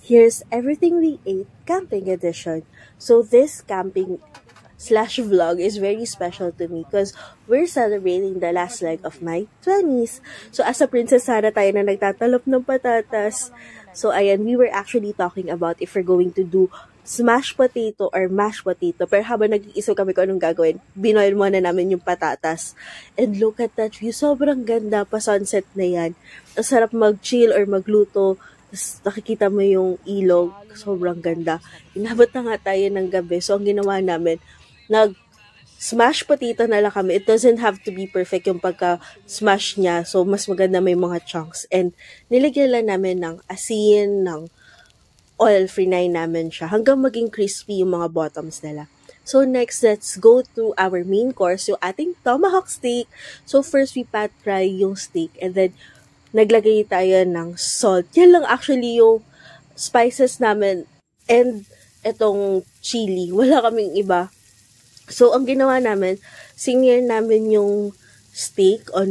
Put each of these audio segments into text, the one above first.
Here's everything we ate camping edition. So this camping slash vlog is very special to me because we're celebrating the last leg of my 20s. So as a Princess Sarah tayo na nagtatalop ng patatas. So ayan, we were actually talking about if we're going to do smashed potato or mashed potato. Pero habang nag-iisip kami kung anong gagawin, binoil muna namin yung patatas. And look at that view. Sobrang ganda pa sunset na yan. Ang sarap mag-chill or magluto. Tapos nakikita mo yung ilog. Sobrang ganda. Inabot na nga tayo ng gabi. So ang ginawa namin, nag-smash potato na lang kami. It doesn't have to be perfect yung pagka-smash niya. So, mas maganda may mga chunks. And, nilagyan lang namin ng asin, ng oil, frinay namin siya. Hanggang maging crispy yung mga bottoms nila. So, next, let's go to our main course, yung ating tomahawk steak. So, first, we pat fry yung steak. And then, naglagay tayo ng salt. Yan lang actually yung spices namin. And, etong chili. Wala kaming iba. So, ang ginawa namin, sinier namin yung steak on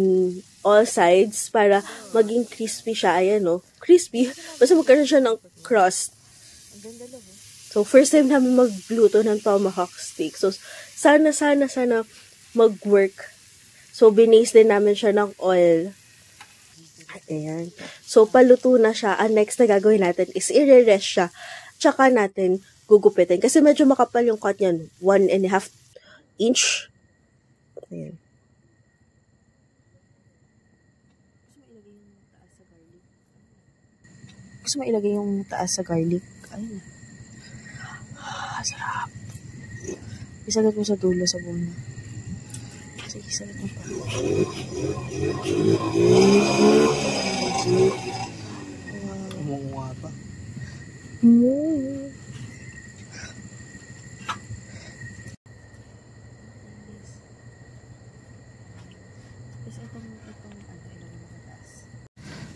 all sides para maging crispy siya. Ayan, no? Crispy. Basta magkaroon siya ng crust. So, first time namin magluto ng tomahawk steak. So, sana mag-work. So, binase din namin siya ng oil. Ayan. So, paluto na siya. Ang next na gagawin natin is i-rest siya. Tsaka natin gugupitin. Kasi medyo makapal yung cut niyan. 1.5 inch. Ayan. Gusto mo ilagay yung taas sa garlic? Ayun. Sarap. Isagat mo sa dulo sa buo. Sige, isagat mo pa. Kumunguha pa.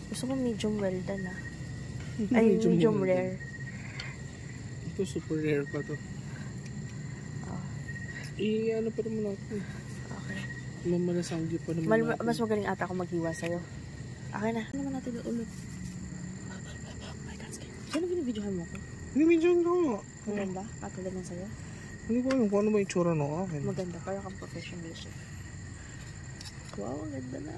Gusto ko medium well done ay, medium rare. Ito super rare pa to. Ano pa naman natin. Okay. Mamalasanggi pa naman natin. Mas magaling ata ako maghiwa sa'yo. Okay na. Ano naman natin ulit? Oh my God, sino binibidyohan mo ko? Binibidyohan ko. Maganda? Katulad ng sa'yo? Hindi ko alam kung ano ba yung tsura no akin. Maganda. Parang kang professional chef. Wow, ang ganda na.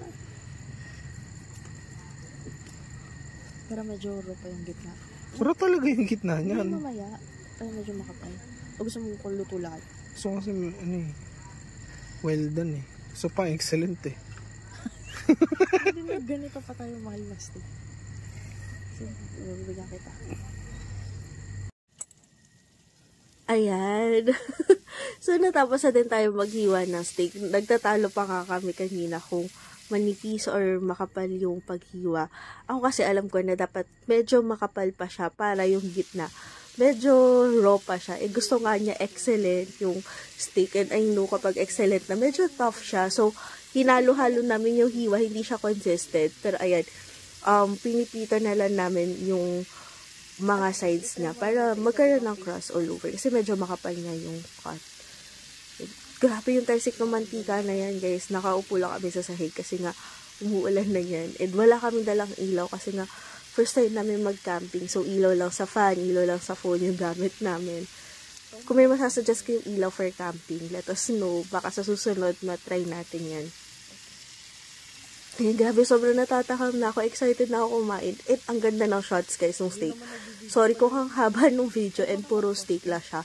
Pero medyo raw pa yung gitna. Pero talaga yung gitna niyan. Hindi mamaya. Pero medyo makapal. O gusto mo kung luto lahat? So kasi well done eh. So pa excellent eh. Ganito pa tayo mahal na steak. So, bibigyan kita. Ayan. So, natapos na din tayo maghiwa ng steak. Nagtatalo pa nga kami kanina kung manipis or makapal yung paghiwa. Ako kasi alam ko na dapat medyo makapal pa siya para yung gitna. Medyo raw pa siya. Gusto nga niya excellent yung steak. And I know kapag excellent na, medyo tough siya. So, hinalo-halo namin yung hiwa. Hindi siya consistent. Pero ayan, pinipita na lang namin yung mga sides niya para magkaroon ng crust all over. Kasi medyo makapal nga yung cut. Grabe yung tarsik ng mantika na yan, guys. Nakaupo lang kami sa sahig kasi nga umuulan na yan. And wala kami dalang ilaw kasi nga first time namin mag-camping. So, ilaw lang sa fan, ilaw lang sa phone yung gamit namin. Kung may masasuggest kayong ilaw for camping, let us know. Baka sa susunod, matry natin yan. Ay, grabe, sobrang natatakam na ako. Excited na ako kumain. And ang ganda ng shots, guys, ng steak. Sorry kung ang haba ng video and puro steak lang siya.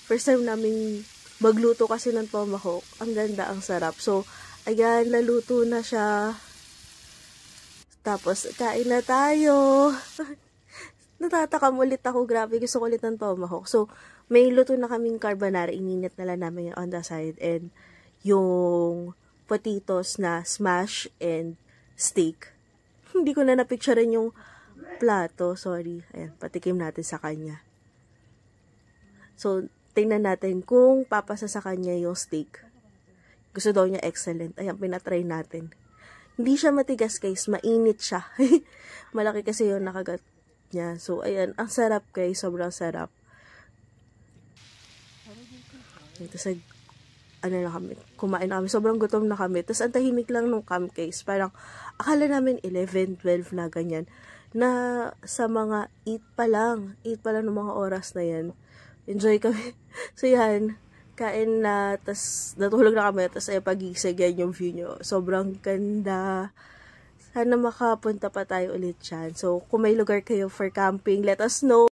First time namin magluto kasi ng tomahawk. Ang ganda, ang sarap. So, ayan, naluto na siya. Tapos, kain na tayo. Natatakam ulit ako. Grabe, gusto ko ulit ng tomahawk. So, may luto na kaming carbonara. Ininit na lang namin on the side. And, yung potatoes na smash and steak. Hindi ko na napicturean yung plato. Sorry. Ayan, patikim natin sa kanya. So, tingnan natin kung papasa sa kanya yung steak. Gusto daw niya excellent. Ayan, pinatry natin. Hindi siya matigas, guys. Mainit siya. Malaki kasi yung nakagat niya. So, ayan. Ang sarap, guys. Sobrang sarap. Ito sa na kami. Kumain na kami. Sobrang gutom na kami. Tapos, ang tahimik lang nung camp, guys. Parang, akala namin 11, 12 na ganyan. na sa mga 8 pa lang ng mga oras na yan. Enjoy kami. So yan, kain na, tas natulog na kami, tas pagising yan yung view nyo. Sobrang ganda. Sana makapunta pa tayo ulit dyan. So, kung may lugar kayo for camping, let us know.